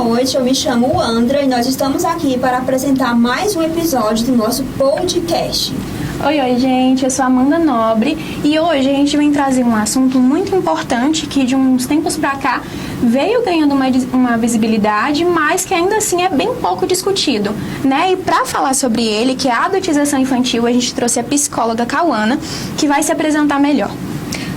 noite, eu me chamo Andra e nós estamos aqui para apresentar mais um episódio do nosso podcast. Oi, gente, eu sou Amanda Nobre e hoje a gente vem trazer um assunto muito importante que de uns tempos pra cá veio ganhando uma visibilidade, mas que ainda assim é bem pouco discutido, né? E para falar sobre ele, que é a adultização infantil, a gente trouxe a psicóloga Cauana, que vai se apresentar melhor.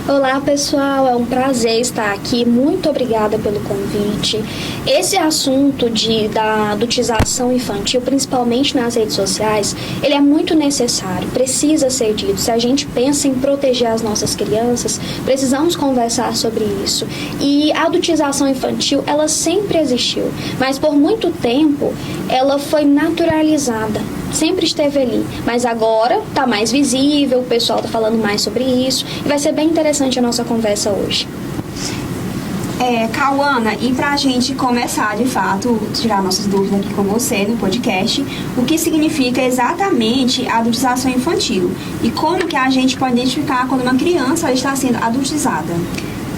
Olá, pessoal, é um prazer estar aqui, muito obrigada pelo convite. Esse assunto da adultização infantil, principalmente nas redes sociais, ele é muito necessário, precisa ser dito. Se a gente pensa em proteger as nossas crianças, precisamos conversar sobre isso. E a adultização infantil, ela sempre existiu, mas por muito tempo ela foi naturalizada. Sempre esteve ali, mas agora está mais visível, o pessoal está falando mais sobre isso e vai ser bem interessante a nossa conversa hoje. Cauana, e para a gente começar de fato, tirar nossas dúvidas aqui com você no podcast, o que significa exatamente a adultização infantil e como que a gente pode identificar quando uma criança está sendo adultizada?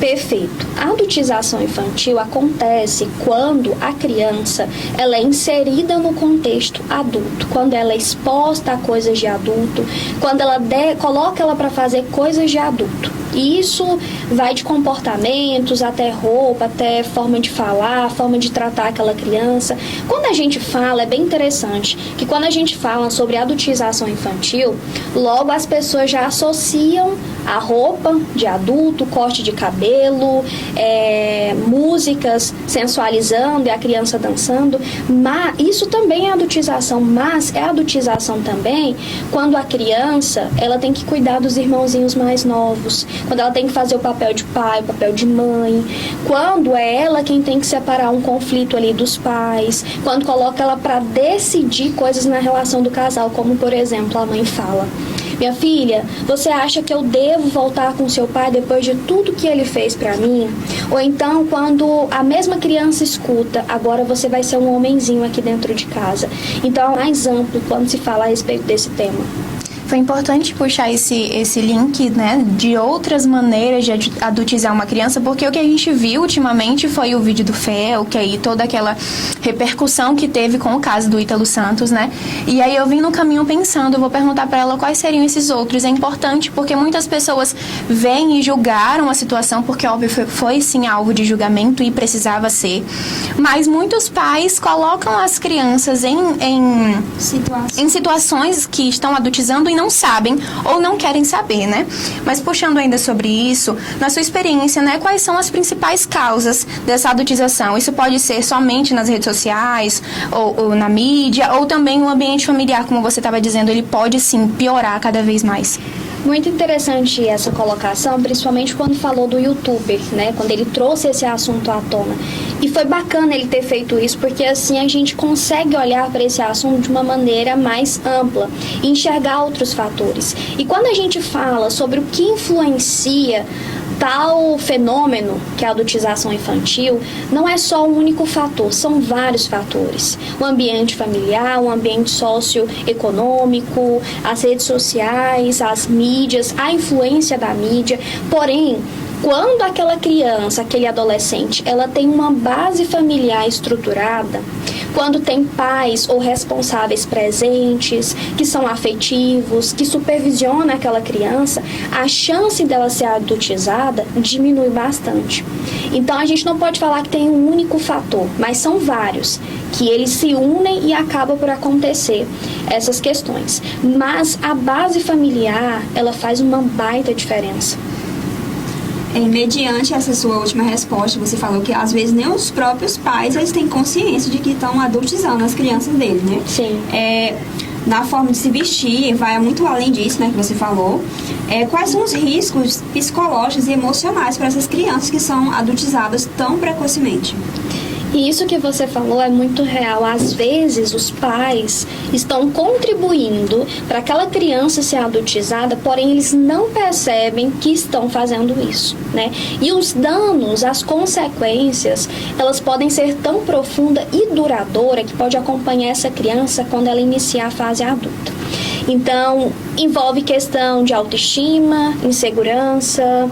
Perfeito. A adultização infantil acontece quando a criança ela é inserida no contexto adulto, quando ela é exposta a coisas de adulto, quando ela coloca ela para fazer coisas de adulto. E isso vai de comportamentos, até roupa, até forma de falar, forma de tratar aquela criança. Quando a gente fala, é bem interessante que quando a gente fala sobre adultização infantil, logo as pessoas já associam a roupa de adulto, corte de cabelo, músicas sensualizando e a criança dançando. Mas isso também é adultização, mas é adultização também quando a criança ela tem que cuidar dos irmãozinhos mais novos, quando ela tem que fazer o papel de pai, o papel de mãe, quando é ela quem tem que separar um conflito ali dos pais, quando coloca ela para decidir coisas na relação do casal, como por exemplo a mãe fala: minha filha, você acha que eu devo voltar com seu pai depois de tudo que ele fez pra mim? Ou então, quando a mesma criança escuta: agora você vai ser um homenzinho aqui dentro de casa. Então, é mais amplo quando se fala a respeito desse tema. Foi importante puxar esse link, né, de outras maneiras de adultizar uma criança, porque o que a gente viu ultimamente foi o vídeo do Fel, que aí toda aquela repercussão que teve com o caso do Ítalo Santos, né? E aí eu vim no caminho pensando, eu vou perguntar para ela quais seriam esses outros. É importante porque muitas pessoas vêm e julgaram a situação, porque óbvio foi sim alvo de julgamento e precisava ser. Mas muitos pais colocam as crianças em situações que estão adultizando e não sabem ou não querem saber, né? Mas puxando ainda sobre isso, na sua experiência, né, quais são as principais causas dessa adultização? Isso pode ser somente nas redes sociais ou na mídia, ou também o ambiente familiar, como você estava dizendo, ele pode sim piorar cada vez mais. Muito interessante essa colocação, principalmente quando falou do youtuber, né? Quando ele trouxe esse assunto à tona. E foi bacana ele ter feito isso, porque assim a gente consegue olhar para esse assunto de uma maneira mais ampla e enxergar outros fatores. E quando a gente fala sobre o que influencia tal fenômeno, que é a adultização infantil, não é só um único fator, são vários fatores. O ambiente familiar, o ambiente socioeconômico, as redes sociais, as mídias, a influência da mídia. Porém, quando aquela criança, aquele adolescente, ela tem uma base familiar estruturada, quando tem pais ou responsáveis presentes, que são afetivos, que supervisionam aquela criança, a chance dela ser adultizada diminui bastante. Então, a gente não pode falar que tem um único fator, mas são vários, que eles se unem e acabam por acontecer essas questões. Mas a base familiar, ela faz uma baita diferença. Mediante essa sua última resposta, você falou que às vezes nem os próprios pais eles têm consciência de que estão adultizando as crianças deles, né? Sim. Na forma de se vestir, vai muito além disso, né, que você falou. Quais são os riscos psicológicos e emocionais para essas crianças que são adultizadas tão precocemente? E isso que você falou é muito real. Às vezes, os pais estão contribuindo para aquela criança ser adultizada, porém, eles não percebem que estão fazendo isso, né? E os danos, as consequências, elas podem ser tão profunda e duradoura que pode acompanhar essa criança quando ela iniciar a fase adulta. Então, envolve questão de autoestima, insegurança,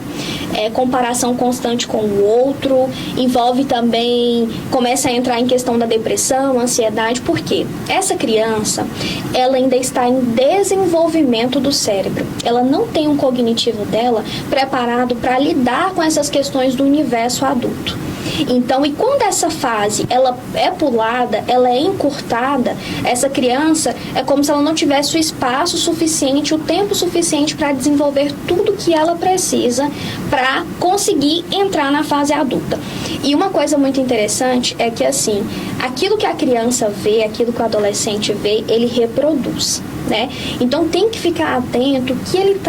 comparação constante com o outro, envolve também, começa a entrar em questão da depressão, ansiedade, porque essa criança, ela ainda está em desenvolvimento do cérebro. Ela não tem um cognitivo dela preparado para lidar com essas questões do universo adulto. Então, e quando essa fase ela é pulada, ela é encurtada, essa criança é como se ela não tivesse o espaço suficiente, o tempo suficiente para desenvolver tudo que ela precisa para conseguir entrar na fase adulta. E uma coisa muito interessante é que, assim, aquilo que a criança vê, aquilo que o adolescente vê, ele reproduz, né? Então tem que ficar atento que ele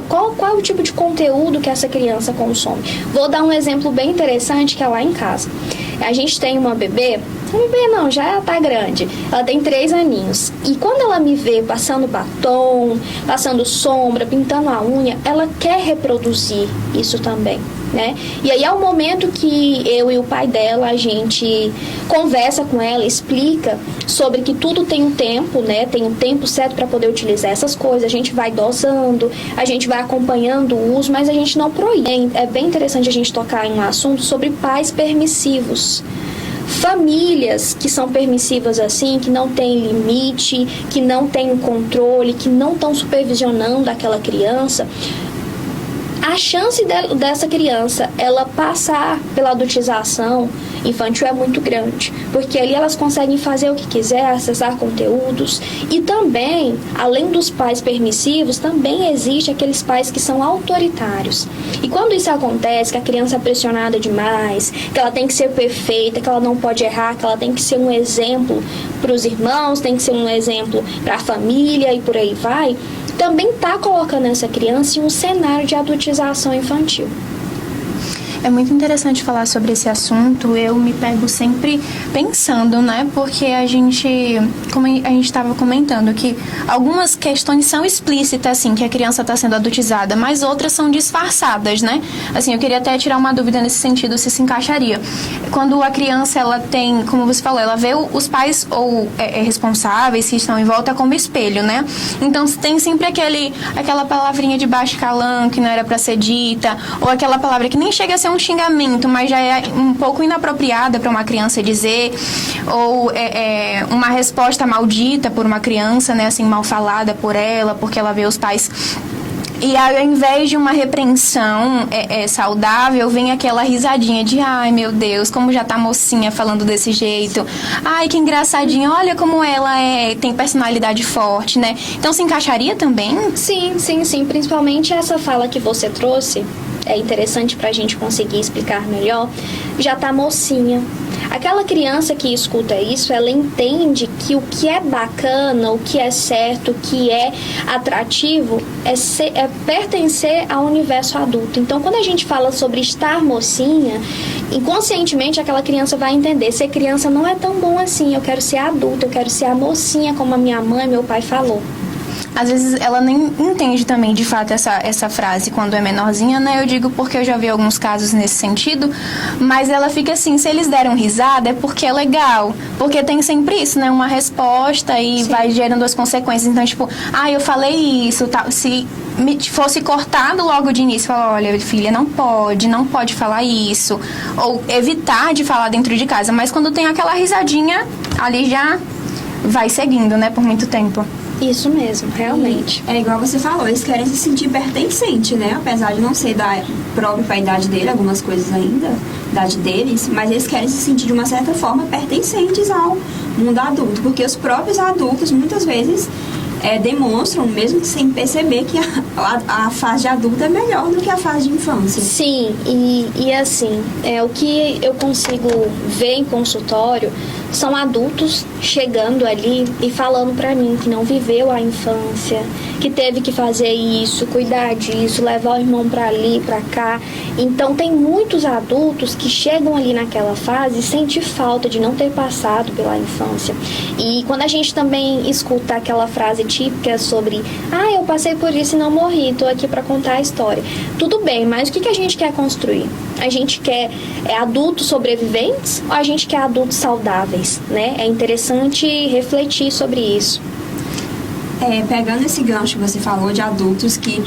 qual é o tipo de conteúdo que essa criança consome. Vou dar um exemplo bem interessante que é lá em casa. A gente tem uma bebê não, já tá grande. Ela tem 3 aninhos. E quando ela me vê passando batom, passando sombra, pintando a unha, ela quer reproduzir isso também, né? E aí é o momento que eu e o pai dela, a gente conversa com ela, explica sobre que tudo tem um tempo, né? Tem um tempo certo para poder utilizar essas coisas. A gente vai dosando, a gente vai acompanhando o uso, mas a gente não proíbe. É bem interessante a gente tocar em um assunto sobre pais permissivos. Famílias que são permissivas assim, que não têm limite, que não têm controle, que não estão supervisionando aquela criança, a chance dessa criança ela passar pela adultização infantil é muito grande, porque ali elas conseguem fazer o que quiser, acessar conteúdos. E também, além dos pais permissivos, também existe aqueles pais que são autoritários. E quando isso acontece, que a criança é pressionada demais, que ela tem que ser perfeita, que ela não pode errar, que ela tem que ser um exemplo para os irmãos, tem que ser um exemplo para a família e por aí vai, também está colocando essa criança em um cenário de adultização infantil. É muito interessante falar sobre esse assunto. Eu me pego sempre pensando, né? Porque a gente, como a gente estava comentando, que algumas questões são explícitas, assim, que a criança está sendo adultizada, mas outras são disfarçadas, né? Assim, eu queria até tirar uma dúvida nesse sentido, se encaixaria. Quando a criança, ela tem, como você falou, ela vê os pais ou responsáveis que estão em volta como espelho, né? Então, tem sempre aquela palavrinha de baixo calão que não era para ser dita, ou aquela palavra que nem chega a ser um xingamento, mas já é um pouco inapropriada para uma criança dizer, ou uma resposta maldita por uma criança, né, assim, mal falada por ela, porque ela vê os pais. E ao invés de uma repreensão saudável, vem aquela risadinha de ai meu Deus, como já tá mocinha falando desse jeito, ai que engraçadinha, olha como ela tem personalidade forte, né? Então se encaixaria também? Sim, principalmente essa fala que você trouxe, é interessante pra gente conseguir explicar melhor, já tá mocinha. Aquela criança que escuta isso, ela entende que o que é bacana, o que é certo, o que é atrativo, é pertencer ao universo adulto. Então, quando a gente fala sobre estar mocinha, inconscientemente aquela criança vai entender, ser criança não é tão bom assim, eu quero ser adulta, eu quero ser a mocinha, como a minha mãe e meu pai falou. Às vezes ela nem entende também, de fato, essa frase quando é menorzinha, né? Eu digo porque eu já vi alguns casos nesse sentido, mas ela fica assim, se eles deram risada é porque é legal, porque tem sempre isso, né? Uma resposta e Sim. vai gerando as consequências. Então, tipo, eu falei isso, tá? Se fosse cortado logo de início, falar, olha, filha, não pode falar isso, ou evitar de falar dentro de casa, mas quando tem aquela risadinha, ali já vai seguindo, né? Por muito tempo. Isso mesmo, realmente. É igual você falou, eles querem se sentir pertencente, né? Apesar de não ser da própria idade dele, algumas coisas ainda, idade deles, mas eles querem se sentir de uma certa forma pertencentes ao mundo adulto, porque os próprios adultos muitas vezes demonstram, mesmo sem perceber, que a fase adulta é melhor do que a fase de infância. Sim, e assim, o que eu consigo ver em consultório são adultos chegando ali e falando pra mim que não viveu a infância, que teve que fazer isso, cuidar disso, levar o irmão pra ali, pra cá. Então tem muitos adultos que chegam ali naquela fase e sentem falta de não ter passado pela infância. E quando a gente também escuta aquela frase típica sobre eu passei por isso e não morri, tô aqui pra contar a história. Tudo bem, mas o que a gente quer construir? A gente quer adultos sobreviventes ou a gente quer adultos saudáveis, né? É interessante refletir sobre isso. Pegando esse gancho que você falou de adultos que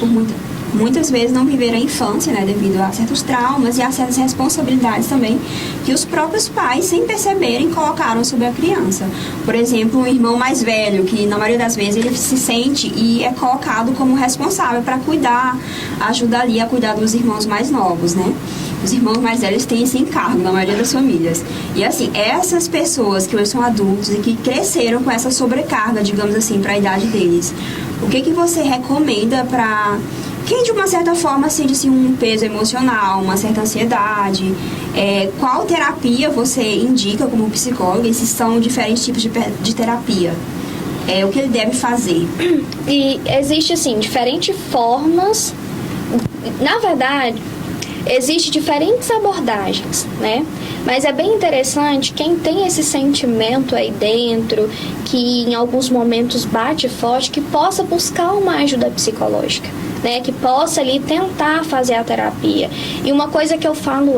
muitas vezes não viveram a infância, né, devido a certos traumas e a certas responsabilidades também que os próprios pais, sem perceberem, colocaram sobre a criança. Por exemplo, um irmão mais velho, que na maioria das vezes ele se sente e é colocado como responsável para cuidar, ajuda ali a cuidar dos irmãos mais novos, né? Os irmãos mais velhos têm esse encargo na maioria das famílias. E assim, essas pessoas que hoje são adultos e que cresceram com essa sobrecarga, digamos assim, para a idade deles, o que você recomenda para quem de uma certa forma sente assim, um peso emocional, uma certa ansiedade? Qual terapia você indica como psicóloga? Esses são diferentes tipos de terapia. O que ele deve fazer? E existe assim, diferentes formas. Na verdade, existem diferentes abordagens, né? Mas é bem interessante quem tem esse sentimento aí dentro, que em alguns momentos bate forte, que possa buscar uma ajuda psicológica, né? Que possa ali tentar fazer a terapia. E uma coisa que eu falo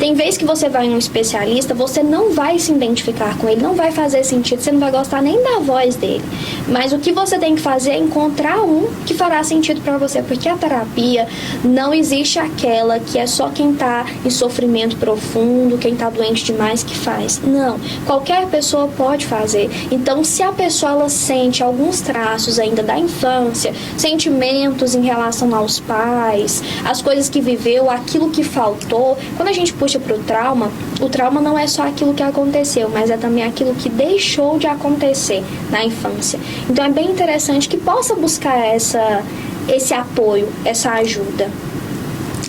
tem vezes que você vai em um especialista, você não vai se identificar com ele, não vai fazer sentido, você não vai gostar nem da voz dele. Mas o que você tem que fazer é encontrar um que fará sentido para você, porque a terapia não existe aquela que é só quem tá em sofrimento profundo, quem tá doente demais que faz. Não, qualquer pessoa pode fazer. Então, se a pessoa ela sente alguns traços ainda da infância, sentimentos em relação aos pais, as coisas que viveu, aquilo que faltou, quando a gente puxa para o trauma não é só aquilo que aconteceu, mas é também aquilo que deixou de acontecer na infância. Então, é bem interessante que possa buscar esse apoio, essa ajuda.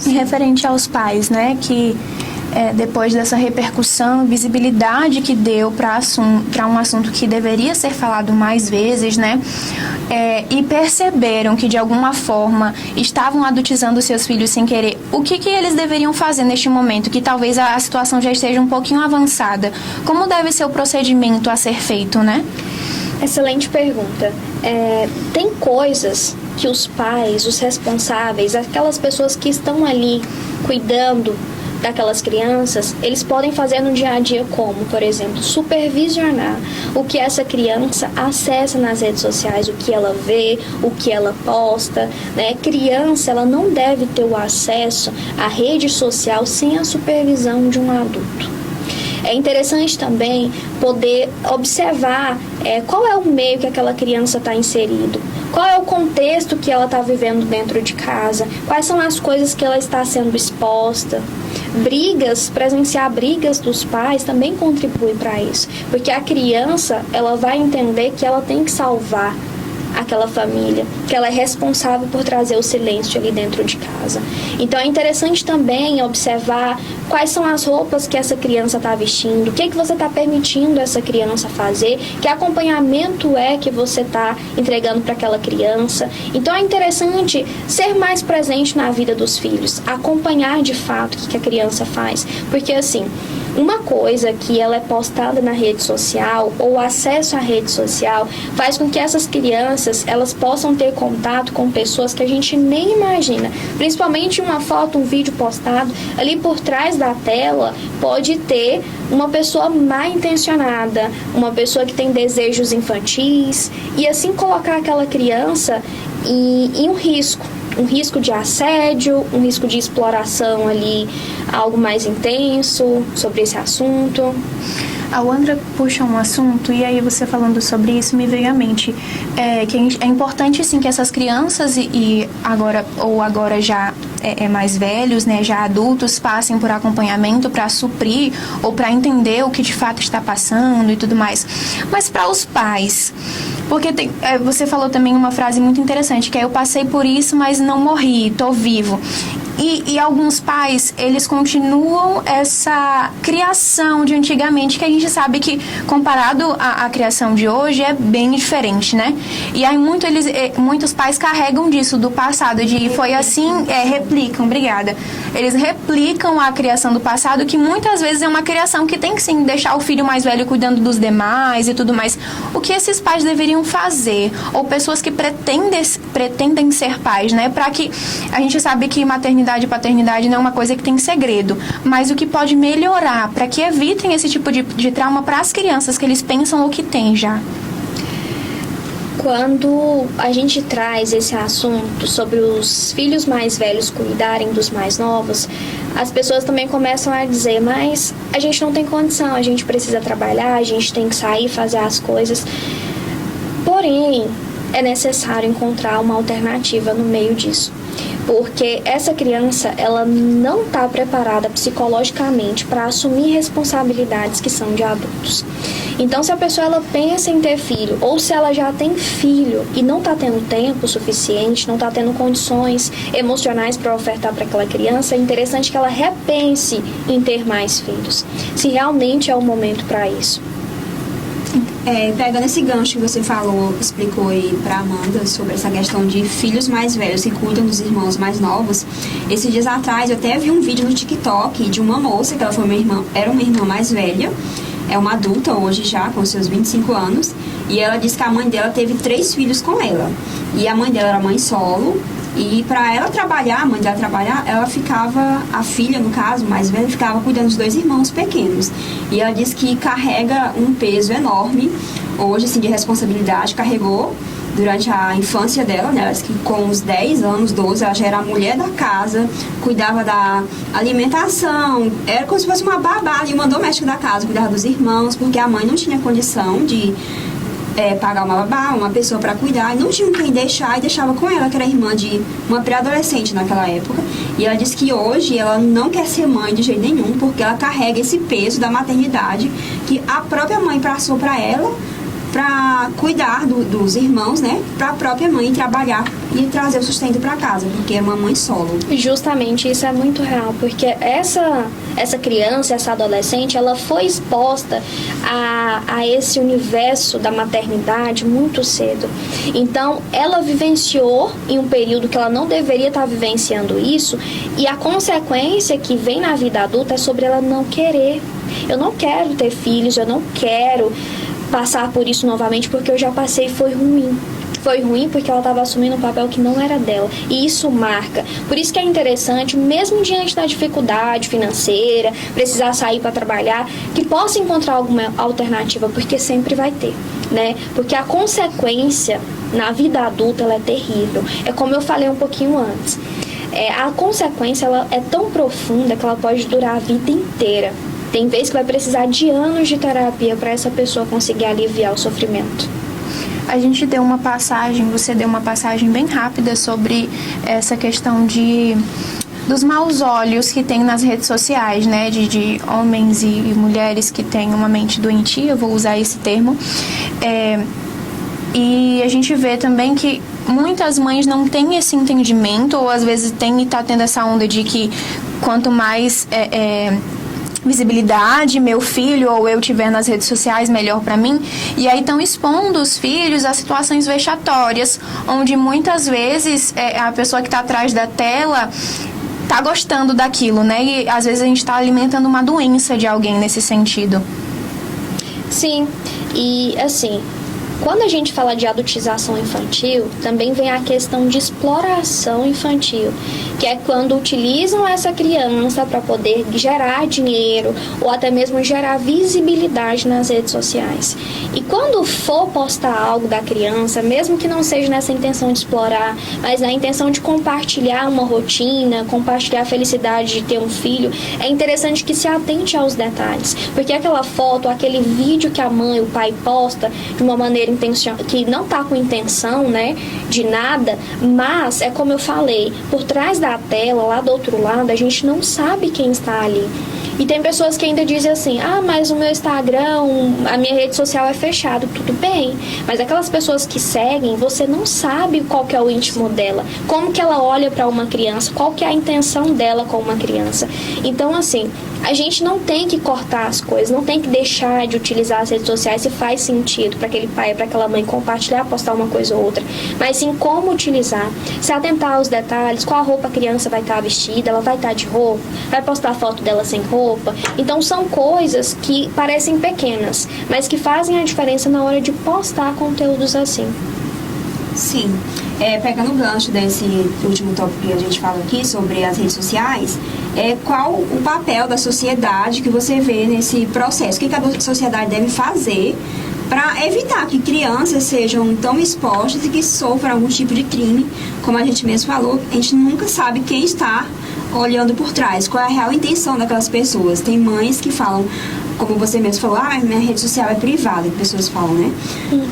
Referente aos pais, né, que depois dessa repercussão, visibilidade que deu para um assunto que deveria ser falado mais vezes, né, e perceberam que de alguma forma estavam adultizando seus filhos sem querer, o que eles deveriam fazer neste momento, que talvez a situação já esteja um pouquinho avançada? Como deve ser o procedimento a ser feito, né? Excelente pergunta. Tem coisas que os pais, os responsáveis, aquelas pessoas que estão ali cuidando daquelas crianças, eles podem fazer no dia a dia como, por exemplo, supervisionar o que essa criança acessa nas redes sociais, o que ela vê, o que ela posta, né? Criança, ela não deve ter o acesso à rede social sem a supervisão de um adulto. É interessante também poder observar qual é o meio que aquela criança está inserido, qual é o contexto que ela está vivendo dentro de casa, quais são as coisas que ela está sendo exposta. Presenciar brigas dos pais também contribui para isso, porque a criança ela vai entender que ela tem que salvar aquela família, que ela é responsável por trazer o silêncio ali dentro de casa. Então é interessante também observar quais são as roupas que essa criança está vestindo, o que você está permitindo essa criança fazer, que acompanhamento que você está entregando para aquela criança. Então é interessante ser mais presente na vida dos filhos, acompanhar de fato o que a criança faz, porque assim, uma coisa que ela é postada na rede social ou acesso à rede social faz com que essas crianças elas possam ter contato com pessoas que a gente nem imagina, principalmente uma foto, um vídeo postado ali por trás da tela pode ter uma pessoa mal intencionada, uma pessoa que tem desejos infantis e assim colocar aquela criança em um risco de assédio, um risco de exploração ali, algo mais intenso sobre esse assunto. A Wandra puxa um assunto, e aí você falando sobre isso me veio à mente que é importante sim que essas crianças e agora já mais velhos, né, já adultos, passem por acompanhamento para suprir ou para entender o que de fato está passando e tudo mais. Mas para os pais, porque você falou também uma frase muito interessante, que é: eu passei por isso, mas não morri, estou vivo. E alguns pais, eles continuam essa criação de antigamente, que a gente sabe que, comparado à criação de hoje, é bem diferente, né? E aí muitos pais carregam disso, do passado, de foi assim, replicam, obrigada. Eles replicam a criação do passado, que muitas vezes é uma criação que tem que, sim, deixar o filho mais velho cuidando dos demais e tudo mais. O que esses pais deveriam fazer? Ou pessoas que pretendem ser pais, né? Para que a gente sabe que maternidade e paternidade não é uma coisa que tem segredo, mas o que pode melhorar para que evitem esse tipo de trauma para as crianças que eles pensam ou que têm já. Quando a gente traz esse assunto sobre os filhos mais velhos cuidarem dos mais novos, as pessoas também começam a dizer, mas a gente não tem condição, a gente precisa trabalhar, a gente tem que sair, fazer as coisas. Porém, é necessário encontrar uma alternativa no meio disso. Porque essa criança, ela não está preparada psicologicamente para assumir responsabilidades que são de adultos. Então, se a pessoa ela pensa em ter filho, ou se ela já tem filho e não está tendo tempo suficiente, não está tendo condições emocionais para ofertar para aquela criança, é interessante que ela repense em ter mais filhos, se realmente é o momento para isso. Pegando esse gancho que você falou, explicou aí pra Amanda sobre essa questão de filhos mais velhos que cuidam dos irmãos mais novos. Esses dias atrás eu até vi um vídeo no TikTok de uma moça, que ela foi era uma irmã mais velha, é uma adulta hoje já, com seus 25 anos, e ela disse que a mãe dela teve 3 filhos com ela. E a mãe dela era mãe solo, e para ela trabalhar, a mãe dela trabalhar, ela ficava, a filha no caso, mais velha, ficava cuidando dos 2 irmãos pequenos. E ela disse que carrega um peso enorme, hoje assim, de responsabilidade, carregou durante a infância dela, né? Ela disse que com uns 10 anos, 12, ela já era a mulher da casa, cuidava da alimentação, era como se fosse uma babá e uma doméstica da casa, cuidava dos irmãos, porque a mãe não tinha condição de pagar uma babá, uma pessoa para cuidar, e não tinha quem deixar, e deixava com ela, que era irmã de uma pré-adolescente naquela época. E ela disse que hoje ela não quer ser mãe de jeito nenhum, porque ela carrega esse peso da maternidade que a própria mãe passou para ela, para cuidar dos irmãos, né? Para a própria mãe trabalhar e trazer o sustento para casa, porque é uma mãe solo. Justamente, isso é muito real, porque essa criança, essa adolescente, ela foi exposta a esse universo da maternidade muito cedo. Então, ela vivenciou em um período que ela não deveria estar vivenciando isso, e a consequência que vem na vida adulta é sobre ela não querer. Eu não quero ter filhos, eu não quero passar por isso novamente, porque eu já passei e foi ruim. Foi ruim porque ela estava assumindo um papel que não era dela. E isso marca. Por isso que é interessante, mesmo diante da dificuldade financeira, precisar sair para trabalhar, que possa encontrar alguma alternativa, porque sempre vai ter, né? Porque a consequência na vida adulta, ela é terrível. É como eu falei um pouquinho antes. A consequência, ela é tão profunda que ela pode durar a vida inteira. Tem vezes que vai precisar de anos de terapia para essa pessoa conseguir aliviar o sofrimento. A gente deu uma passagem, você deu uma passagem bem rápida sobre essa questão dos maus olhos que tem nas redes sociais, né? De homens e mulheres que têm uma mente doentia, vou usar esse termo. E a gente vê também que muitas mães não têm esse entendimento, ou às vezes tem e tá tendo essa onda de que quanto mais visibilidade meu filho ou eu tiver nas redes sociais, melhor para mim. E aí estão expondo os filhos a situações vexatórias, onde muitas vezes a pessoa que está atrás da tela tá gostando daquilo, né? E às vezes a gente está alimentando uma doença de alguém nesse sentido. Sim, e assim, quando a gente fala de adultização infantil, também vem a questão de exploração infantil, que é quando utilizam essa criança para poder gerar dinheiro ou até mesmo gerar visibilidade nas redes sociais. E quando for postar algo da criança, mesmo que não seja nessa intenção de explorar, mas na intenção de compartilhar uma rotina, compartilhar a felicidade de ter um filho, é interessante que se atente aos detalhes, porque aquela foto, aquele vídeo que a mãe, o pai posta de uma maneira que não está com intenção, né, de nada, mas é como eu falei, por trás da tela, lá do outro lado, a gente não sabe quem está ali. E tem pessoas que ainda dizem assim, mas o meu Instagram, a minha rede social é fechada. Tudo bem, mas aquelas pessoas que seguem, você não sabe qual que é o íntimo dela, como que ela olha para uma criança, qual que é a intenção dela com uma criança. Então, assim, a gente não tem que cortar as coisas, não tem que deixar de utilizar as redes sociais se faz sentido para aquele pai, para aquela mãe compartilhar, postar uma coisa ou outra, mas sim como utilizar, se atentar aos detalhes, qual roupa a criança vai estar vestida, ela vai estar de roupa, vai postar foto dela sem roupa. Então são coisas que parecem pequenas, mas que fazem a diferença na hora de postar conteúdos assim. Sim, pegando o gancho desse último tópico que a gente fala aqui sobre as redes sociais, qual o papel da sociedade que você vê nesse processo? O que a sociedade deve fazer para evitar que crianças sejam tão expostas e que sofram algum tipo de crime. Como a gente mesmo falou, a gente nunca sabe quem está olhando por trás, qual é a real intenção daquelas pessoas. Tem mães que falam, como você mesmo falou, minha rede social é privada, que pessoas falam, né?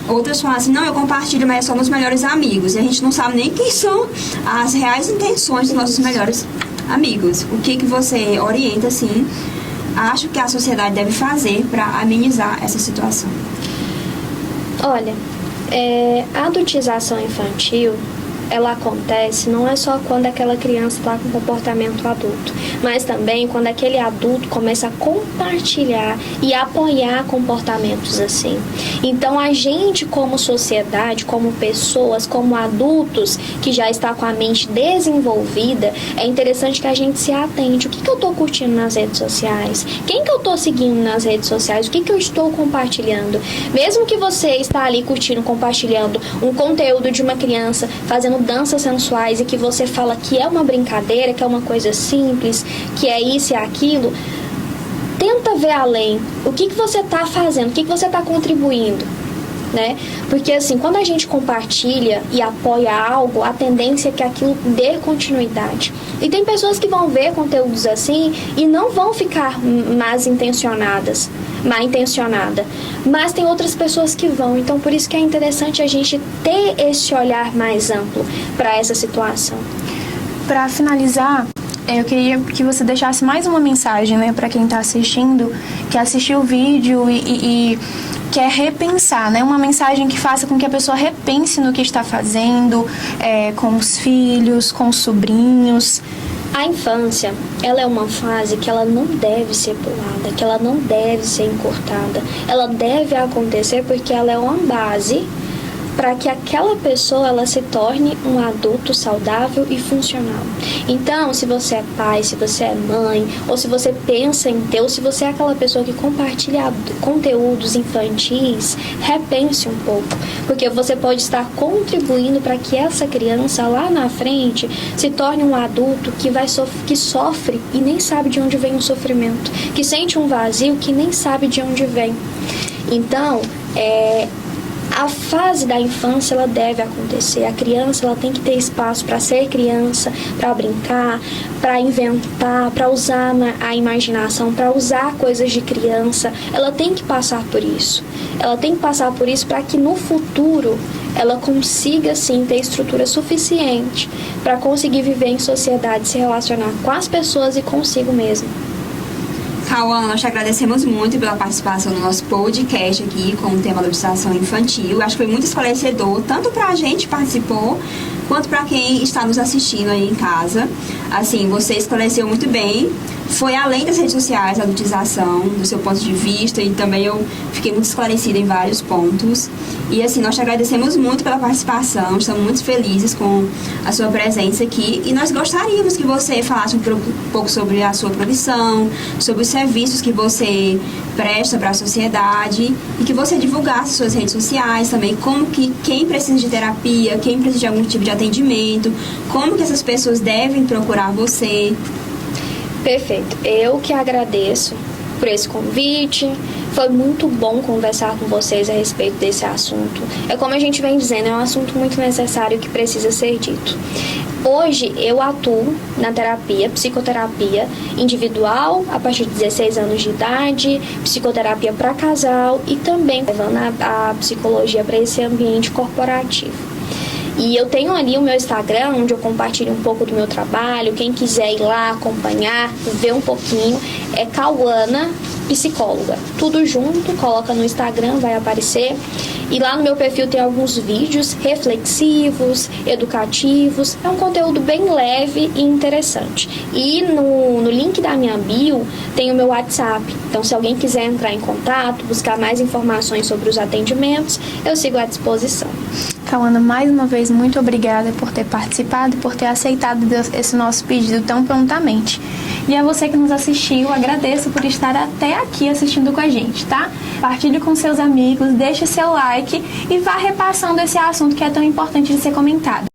Outras falam assim, não, eu compartilho, mas somos melhores amigos. E a gente não sabe nem quem são as reais intenções dos nossos melhores amigos. O que você orienta, assim, acho que a sociedade deve fazer para amenizar essa situação? Olha, a adultização infantil, ela acontece não é só quando aquela criança está com comportamento adulto, mas também quando aquele adulto começa a compartilhar e apoiar comportamentos assim. Então, a gente como sociedade, como pessoas, como adultos que já está com a mente desenvolvida, é interessante que a gente se atente. O que eu estou curtindo nas redes sociais? Quem que eu estou seguindo nas redes sociais? O que eu estou compartilhando? Mesmo que você está ali curtindo, compartilhando um conteúdo de uma criança fazendo danças sensuais e que você fala que é uma brincadeira, que é uma coisa simples, que é isso e aquilo, tenta ver além. O que você está fazendo? O que você está contribuindo? Né? Porque assim, quando a gente compartilha e apoia algo, a tendência é que aquilo dê continuidade. E tem pessoas que vão ver conteúdos assim e não vão ficar mal intencionada, mas tem outras pessoas que vão. Então, por isso que é interessante a gente ter esse olhar mais amplo para essa situação. Para finalizar, eu queria que você deixasse mais uma mensagem, né, para quem está assistindo, que assistiu o vídeo e quer repensar, né? Uma mensagem que faça com que a pessoa repense no que está fazendo, com os filhos, com os sobrinhos. A infância, ela é uma fase que ela não deve ser pulada, que ela não deve ser encurtada. Ela deve acontecer porque ela é uma base para que aquela pessoa ela se torne um adulto saudável e funcional. Então, se você é pai, se você é mãe, ou se você pensa em ter, ou se você é aquela pessoa que compartilha conteúdos infantis, repense um pouco, porque você pode estar contribuindo para que essa criança lá na frente se torne um adulto que sofre e nem sabe de onde vem o sofrimento, que sente um vazio que nem sabe de onde vem. Então, a fase da infância ela deve acontecer. A criança ela tem que ter espaço para ser criança, para brincar, para inventar, para usar a imaginação, para usar coisas de criança. Ela tem que passar por isso. Ela tem que passar por isso para que no futuro ela consiga sim ter estrutura suficiente para conseguir viver em sociedade, se relacionar com as pessoas e consigo mesmo. Cauã, nós te agradecemos muito pela participação no nosso podcast aqui com o tema da adultização infantil. Acho que foi muito esclarecedor, tanto para a gente que participou, quanto para quem está nos assistindo aí em casa. Assim, você esclareceu muito bem. Foi além das redes sociais, a adultização, do seu ponto de vista, e também eu fiquei muito esclarecida em vários pontos. E assim, nós te agradecemos muito pela participação, estamos muito felizes com a sua presença aqui e nós gostaríamos que você falasse um pouco sobre a sua profissão, sobre os serviços que você presta para a sociedade e que você divulgasse suas redes sociais também, como que quem precisa de terapia, quem precisa de algum tipo de atendimento, como que essas pessoas devem procurar você. Perfeito. Eu que agradeço por esse convite. Foi muito bom conversar com vocês a respeito desse assunto. É como a gente vem dizendo, é um assunto muito necessário que precisa ser dito. Hoje eu atuo na terapia, psicoterapia individual a partir de 16 anos de idade, psicoterapia para casal e também levando a psicologia para esse ambiente corporativo. E eu tenho ali o meu Instagram, onde eu compartilho um pouco do meu trabalho. Quem quiser ir lá acompanhar, ver um pouquinho, é Cauana Psicóloga. Tudo junto, coloca no Instagram, vai aparecer. E lá no meu perfil tem alguns vídeos reflexivos, educativos. É um conteúdo bem leve e interessante. E no link da minha bio tem o meu WhatsApp. Então, se alguém quiser entrar em contato, buscar mais informações sobre os atendimentos, eu sigo à disposição. Cauana, mais uma vez, muito obrigada por ter participado e por ter aceitado esse nosso pedido tão prontamente. E a você que nos assistiu, agradeço por estar até aqui assistindo com a gente, tá? Partilhe com seus amigos, deixe seu like e vá repassando esse assunto que é tão importante de ser comentado.